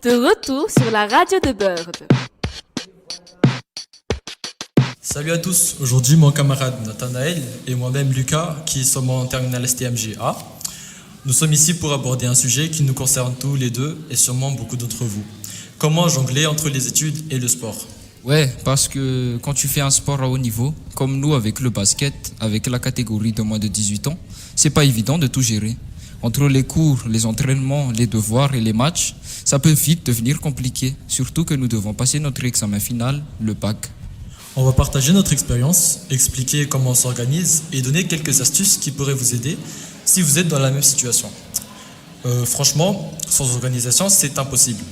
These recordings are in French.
De retour sur la radio de Bird. Salut à tous, aujourd'hui mon camarade Nathanaël et moi-même Lucas qui sommes en terminale STMG-A. Nous sommes ici pour aborder un sujet qui nous concerne tous les deux et sûrement beaucoup d'entre vous. Comment jongler entre les études et le sport? Ouais, parce que quand tu fais un sport à haut niveau, comme nous avec le basket, avec la catégorie de moins de 18 ans, c'est pas évident de tout gérer. Entre les cours, les entraînements, les devoirs et les matchs, ça peut vite devenir compliqué, surtout que nous devons passer notre examen final, le bac. On va partager notre expérience, expliquer comment on s'organise et donner quelques astuces qui pourraient vous aider si vous êtes dans la même situation. Franchement, sans organisation, c'est impossible.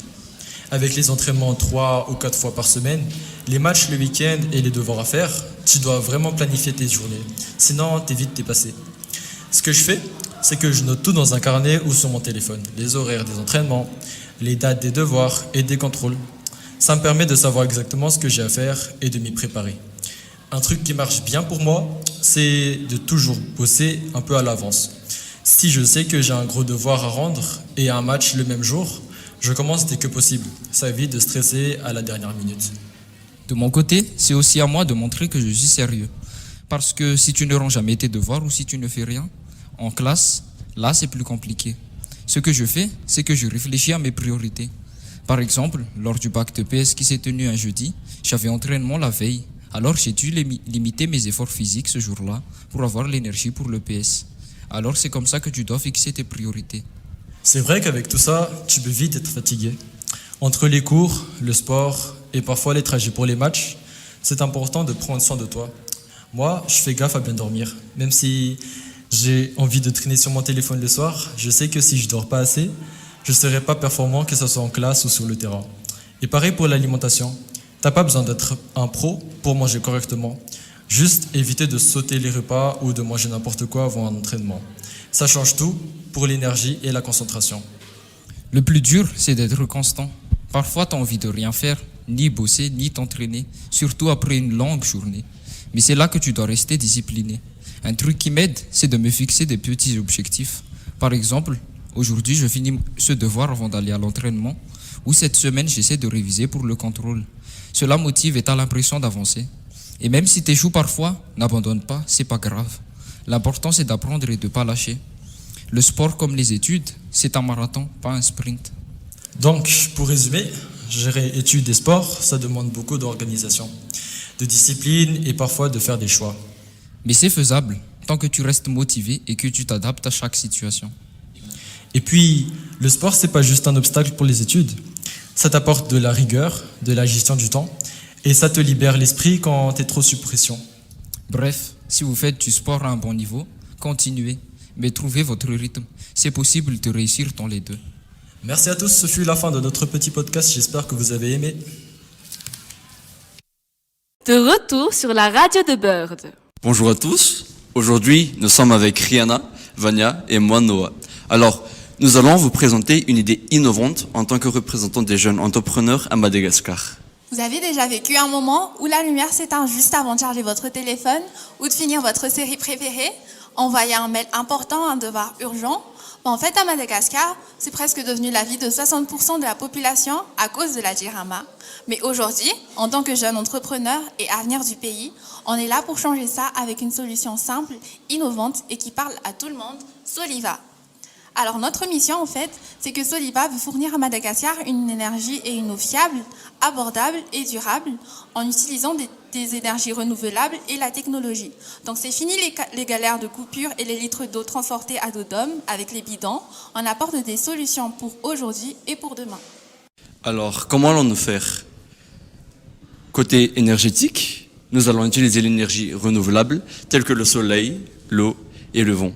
Avec les entraînements 3 ou 4 fois par semaine, les matchs le week-end et les devoirs à faire, tu dois vraiment planifier tes journées. Sinon, t'es vite dépassé. Ce que je fais, c'est que je note tout dans un carnet ou sur mon téléphone. Les horaires des entraînements, les dates des devoirs et des contrôles. Ça me permet de savoir exactement ce que j'ai à faire et de m'y préparer. Un truc qui marche bien pour moi, c'est de toujours bosser un peu à l'avance. Si je sais que j'ai un gros devoir à rendre et un match le même jour, je commence dès que possible. Ça évite de stresser à la dernière minute. De mon côté, c'est aussi à moi de montrer que je suis sérieux. Parce que si tu ne rends jamais tes devoirs ou si tu ne fais rien, en classe, là c'est plus compliqué. Ce que je fais, c'est que je réfléchis à mes priorités. Par exemple, lors du bac de PS qui s'est tenu un jeudi, j'avais entraînement la veille. Alors j'ai dû limiter mes efforts physiques ce jour-là pour avoir l'énergie pour le PS. Alors c'est comme ça que tu dois fixer tes priorités. C'est vrai qu'avec tout ça, tu peux vite être fatigué. Entre les cours, le sport et parfois les trajets pour les matchs, c'est important de prendre soin de toi. Moi, je fais gaffe à bien dormir. Même si j'ai envie de traîner sur mon téléphone le soir, je sais que si je dors pas assez, je ne serai pas performant, que ce soit en classe ou sur le terrain. Et pareil pour l'alimentation. T'as pas besoin d'être un pro pour manger correctement. Juste éviter de sauter les repas ou de manger n'importe quoi avant un entraînement. Ça change tout pour l'énergie et la concentration. Le plus dur, c'est d'être constant. Parfois, tu as envie de rien faire, ni bosser, ni t'entraîner, surtout après une longue journée. Mais c'est là que tu dois rester discipliné. Un truc qui m'aide, c'est de me fixer des petits objectifs. Par exemple, aujourd'hui, je finis ce devoir avant d'aller à l'entraînement, ou cette semaine, j'essaie de réviser pour le contrôle. Cela motive et tu as l'impression d'avancer. Et même si tu échoues parfois, n'abandonne pas, c'est pas grave. L'important, c'est d'apprendre et de ne pas lâcher. Le sport, comme les études, c'est un marathon, pas un sprint. Donc, pour résumer, gérer études et sport, ça demande beaucoup d'organisation, de discipline et parfois de faire des choix. Mais c'est faisable, tant que tu restes motivé et que tu t'adaptes à chaque situation. Et puis, le sport, c'est pas juste un obstacle pour les études. Ça t'apporte de la rigueur, de la gestion du temps, et ça te libère l'esprit quand t'es trop sous pression. Bref, si vous faites du sport à un bon niveau, continuez, mais trouvez votre rythme. C'est possible de réussir dans les deux. Merci à tous, ce fut la fin de notre petit podcast, j'espère que vous avez aimé. De retour sur la radio de Bird. Bonjour à tous, aujourd'hui nous sommes avec Rihanna, Vania et moi Noah. Alors, nous allons vous présenter une idée innovante en tant que représentant des jeunes entrepreneurs à Madagascar. Vous avez déjà vécu un moment où la lumière s'éteint juste avant de charger votre téléphone ou de finir votre série préférée, envoyer un mail important, un devoir urgent? En fait, à Madagascar, c'est presque devenu la vie de 60% de la population à cause de la Jirama. Mais aujourd'hui, en tant que jeune entrepreneur et avenir du pays, on est là pour changer ça avec une solution simple, innovante et qui parle à tout le monde, Soliva. Alors notre mission en fait, c'est que Soliva veut fournir à Madagascar une énergie et une eau fiable, abordable et durable en utilisant des énergies renouvelables et la technologie. Donc c'est fini les galères de coupure et les litres d'eau transportés à dos d'homme avec les bidons. On apporte des solutions pour aujourd'hui et pour demain. Alors, comment allons-nous faire? Côté énergétique, nous allons utiliser l'énergie renouvelable telle que le soleil, l'eau et le vent,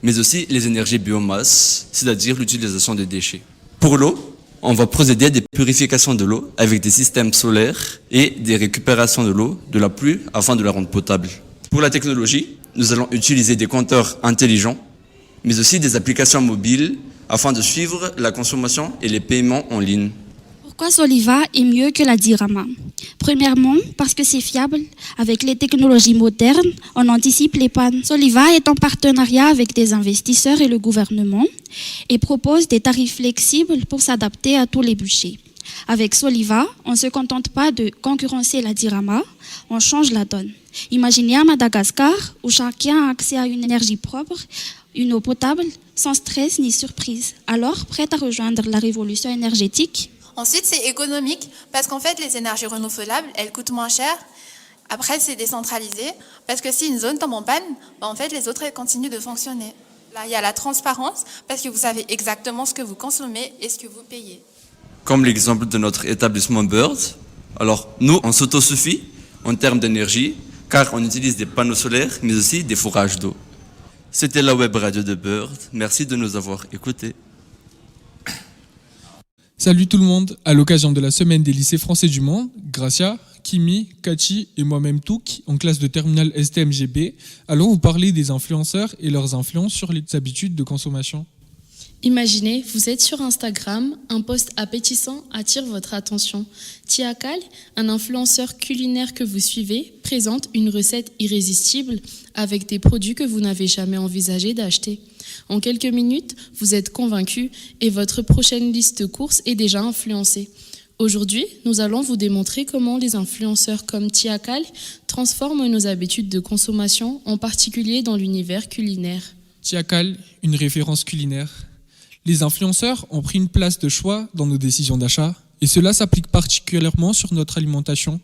mais aussi les énergies biomasse, c'est-à-dire l'utilisation des déchets. Pour l'eau, on va procéder à des purifications de l'eau avec des systèmes solaires et des récupérations de l'eau de la pluie afin de la rendre potable. Pour la technologie, nous allons utiliser des compteurs intelligents, mais aussi des applications mobiles afin de suivre la consommation et les paiements en ligne. Pour Pourquoi Soliva est mieux que la Dirama? Premièrement, parce que c'est fiable. Avec les technologies modernes, on anticipe les pannes. Soliva est en partenariat avec des investisseurs et le gouvernement et propose des tarifs flexibles pour s'adapter à tous les budgets. Avec Soliva, on ne se contente pas de concurrencer la Dirama, on change la donne. Imaginez à Madagascar, où chacun a accès à une énergie propre, une eau potable, sans stress ni surprise. Alors, prête à rejoindre la révolution énergétique? Ensuite, c'est économique parce qu'en fait, les énergies renouvelables, elles coûtent moins cher. Après, c'est décentralisé parce que si une zone tombe en panne, en fait, les autres elles continuent de fonctionner. Là, il y a la transparence parce que vous savez exactement ce que vous consommez et ce que vous payez. Comme l'exemple de notre établissement Bird. Alors, nous, on s'autosuffit en termes d'énergie, car on utilise des panneaux solaires, mais aussi des fourrages d'eau. C'était la web radio de Bird. Merci de nous avoir écoutés. Salut tout le monde, à l'occasion de la semaine des lycées français du monde, Gracia, Kimi, Kachi et moi-même Touk, en classe de terminale STMGB, allons vous parler des influenceurs et leurs influences sur les habitudes de consommation. Imaginez, vous êtes sur Instagram, un post appétissant attire votre attention. Tiakal, un influenceur culinaire que vous suivez, présente une recette irrésistible avec des produits que vous n'avez jamais envisagé d'acheter. En quelques minutes, vous êtes convaincu et votre prochaine liste de courses est déjà influencée. Aujourd'hui, nous allons vous démontrer comment les influenceurs comme Tiakal transforment nos habitudes de consommation, en particulier dans l'univers culinaire. Tiakal, une référence culinaire. Les influenceurs ont pris une place de choix dans nos décisions d'achat et cela s'applique particulièrement sur notre alimentation.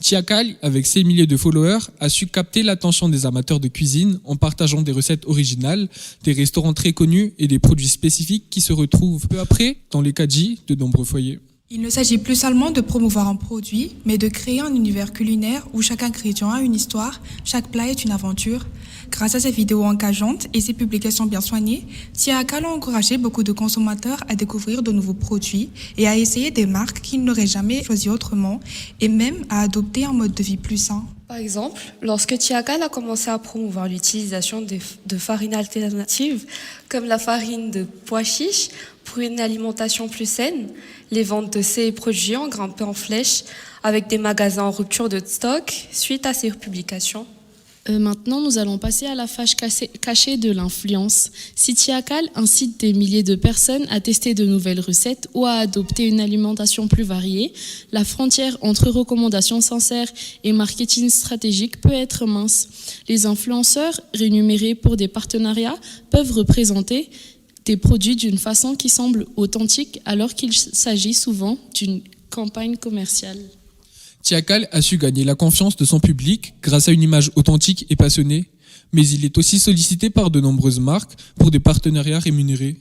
Tiakal, avec ses milliers de followers, a su capter l'attention des amateurs de cuisine en partageant des recettes originales, des restaurants très connus et des produits spécifiques qui se retrouvent peu après dans les caddies de nombreux foyers. Il ne s'agit plus seulement de promouvoir un produit, mais de créer un univers culinaire où chaque ingrédient a une histoire, chaque plat est une aventure. Grâce à ses vidéos engageantes et ses publications bien soignées, Tiakal a encouragé beaucoup de consommateurs à découvrir de nouveaux produits et à essayer des marques qu'ils n'auraient jamais choisies autrement et même à adopter un mode de vie plus sain. Par exemple, lorsque Tiakal a commencé à promouvoir l'utilisation de farines alternatives, comme la farine de pois chiches, pour une alimentation plus saine, les ventes de ces produits ont grimpé en flèche avec des magasins en rupture de stock suite à ces publications. Maintenant, nous allons passer à la phase cachée de l'influence. Si Tiakal incite des milliers de personnes à tester de nouvelles recettes ou à adopter une alimentation plus variée, la frontière entre recommandations sincères et marketing stratégique peut être mince. Les influenceurs, rémunérés pour des partenariats, peuvent représenter des produits d'une façon qui semble authentique alors qu'il s'agit souvent d'une campagne commerciale. Tiakal a su gagner la confiance de son public grâce à une image authentique et passionnée, mais il est aussi sollicité par de nombreuses marques pour des partenariats rémunérés.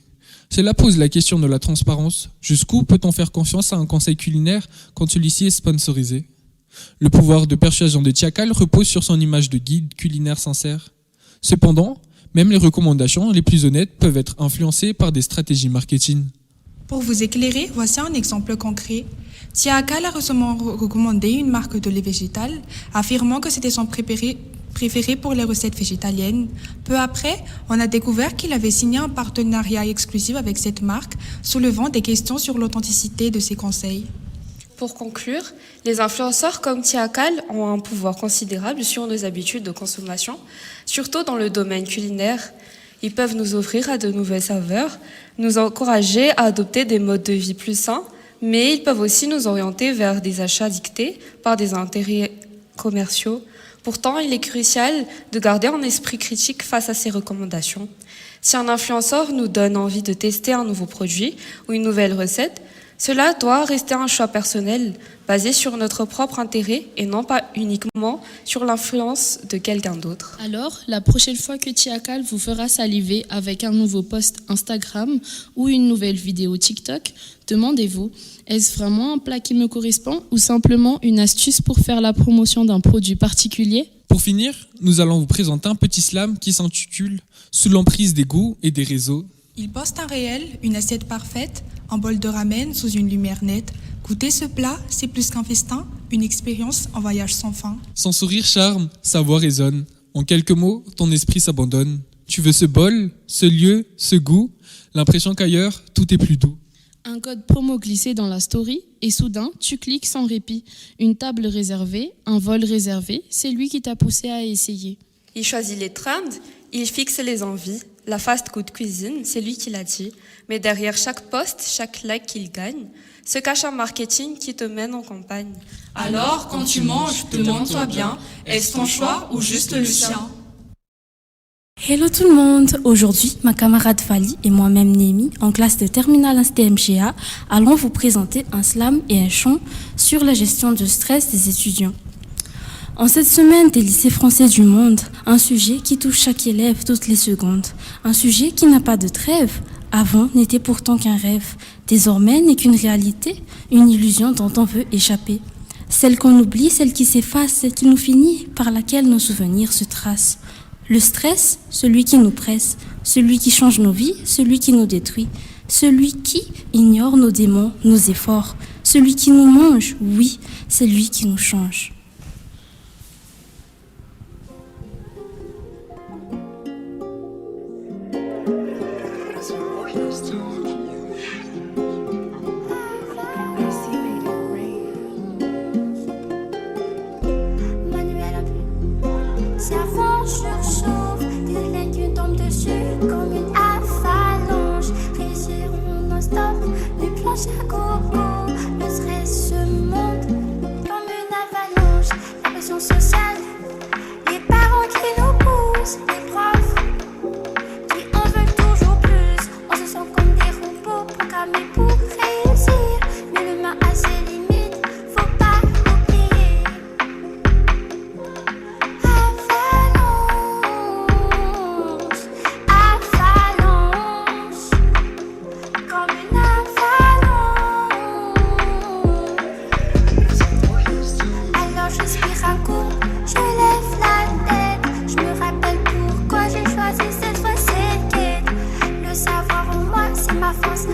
Cela pose la question de la transparence. Jusqu'où peut-on faire confiance à un conseil culinaire quand celui-ci est sponsorisé? Le pouvoir de persuasion de Tiakal repose sur son image de guide culinaire sincère. Cependant, même les recommandations les plus honnêtes peuvent être influencées par des stratégies marketing. Pour vous éclairer, voici un exemple concret. Tiakal a récemment recommandé une marque de lait végétal, affirmant que c'était son préféré pour les recettes végétaliennes. Peu après, on a découvert qu'il avait signé un partenariat exclusif avec cette marque, soulevant des questions sur l'authenticité de ses conseils. Pour conclure, les influenceurs comme Tiakal ont un pouvoir considérable sur nos habitudes de consommation, surtout dans le domaine culinaire. Ils peuvent nous offrir à de nouvelles saveurs, nous encourager à adopter des modes de vie plus sains, mais ils peuvent aussi nous orienter vers des achats dictés par des intérêts commerciaux. Pourtant, il est crucial de garder un esprit critique face à ces recommandations. Si un influenceur nous donne envie de tester un nouveau produit ou une nouvelle recette, cela doit rester un choix personnel, basé sur notre propre intérêt et non pas uniquement sur l'influence de quelqu'un d'autre. Alors, la prochaine fois que Tiakal vous fera saliver avec un nouveau post Instagram ou une nouvelle vidéo TikTok, demandez-vous, est-ce vraiment un plat qui me correspond ou simplement une astuce pour faire la promotion d'un produit particulier? Pour finir, nous allons vous présenter un petit slam qui s'intitule « Sous l'emprise des goûts et des réseaux ». Il poste un réel, une assiette parfaite, un bol de ramen sous une lumière nette. Goûter ce plat, c'est plus qu'un festin, une expérience en voyage sans fin. Son sourire charme, sa voix résonne. En quelques mots, ton esprit s'abandonne. Tu veux ce bol, ce lieu, ce goût, l'impression qu'ailleurs, tout est plus doux. Un code promo glissé dans la story et soudain, tu cliques sans répit. Une table réservée, un vol réservé, c'est lui qui t'a poussé à essayer. Il choisit les trends, il fixe les envies. La fast-food cuisine, c'est lui qui l'a dit. Mais derrière chaque post, chaque like qu'il gagne, se cache un marketing qui te mène en campagne. Alors, quand tu manges, demande-toi bien, est-ce ton choix ou juste le sien? Hello tout le monde. Aujourd'hui, ma camarade Fali et moi-même Némi, en classe de terminale STMGA, allons vous présenter un slam et un chant sur la gestion du stress des étudiants. En cette semaine des lycées français du monde, un sujet qui touche chaque élève toutes les secondes. Un sujet qui n'a pas de trêve. Avant n'était pourtant qu'un rêve. Désormais n'est qu'une réalité, une illusion dont on veut échapper. Celle qu'on oublie, celle qui s'efface, celle qui nous finit, par laquelle nos souvenirs se tracent. Le stress, celui qui nous presse, celui qui change nos vies, celui qui nous détruit, celui qui ignore nos démons, nos efforts, celui qui nous mange, oui, c'est lui qui nous change. Servant surchauffe, des laines qui tombent dessus comme une avalanche. Réussirons non-stop, du planche à coco. Le stress se monte comme une avalanche. La pression sociale, les parents qui nous poussent, les profs qui en veulent toujours plus. On se sent comme des robots programmés pour réussir. Mais l'humain a ses limites, faut pas oublier. Ma force,